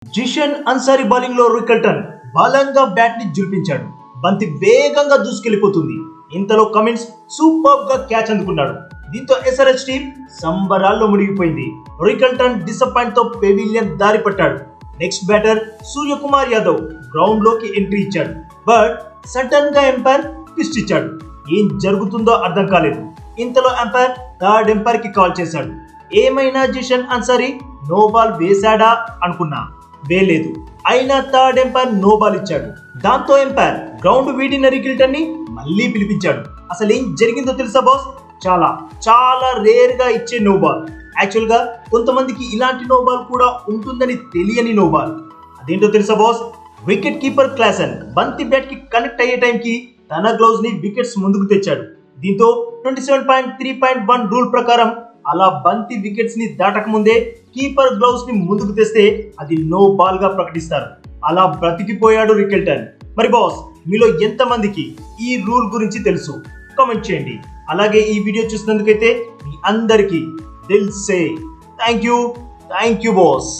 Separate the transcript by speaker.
Speaker 1: Zeeshan Ansari bowling లో Rickelton బలంగా bat ని జుల్పించాడు. బంతి వేగంగా దూసుకెళ్లిపోతుంది. ఇంతలో కమిన్స్ సూపర్ గా క్యాచ్ అందుకున్నాడు. దీంతో ఎస్ఆర్హెచ్ టీం సంబరాల్లో మునిగిపోయింది. రికల్టన్ డిసప్పాయింట్ తో పెవిలియన్ దారి పట్టాడు. Next batter Suryakumar Yadav ground లోకి ఎంట్రీ ఇచ్చాడు. బట్ సడన్ గా ఎంపైర్ ట్విస్ట్ ఇచ్చాడు. ఏం జరుగుతుందో అర్థం కాలేదు. ఇంతలో ఎంపైర్ థర్డ్ ఎంపైర్ కి కాల్ చేశాడు. ఏమైనా జిషన్ అన్సారీ నో బాల్ వేశాడా అనుకున్నా, వేయలేదు. అయినా థర్డ్ ఎంపైర్ నో బాల్ ఇచ్చాడు. దాంతో ఎంపైర్ గ్రౌండ్ వీడిన రికల్టన్ ని మళ్ళీ పిలిపించాడు. అసలు ఏం జరిగిందో తెలుసా బాస్? చాలా రేర్ గా ఇచ్చే నో బాల్. యాక్చువల్ గా కొంతమందికి ఇలాంటి నో బాల్ కూడా ఉంటుందని తెలియని నో బాల్. అదేంటో తెలుసా బాస్? వికెట్ కీపర్ క్లాసన్ బంతి బ్యాట్ కి కనెక్ట్ అయ్యే టైం కి తన గ్లౌజ్ ని వికెట్స్ ముందుకు తెచ్చాడు. దీంతో 27.3.1 రూల్ ప్రకారం అలా బంతి వికెట్స్ ని దాటక ముందే కీపర్ గ్లౌస్ ని ముందుకు తెస్తే అది నో బాల్ గా ప్రకటిస్తారు. అలా బ్రతికిపోయాడు రికల్టన్. మరి బాస్, మీలో ఎంత మందికి ఈ రూల్ గురించి తెలుసు? కామెంట్ చేయండి. అలాగే ఈ వీడియో చూసినందుకైతే మీ అందరికీ దిల్ సే థ్యాంక్ యూ బాస్.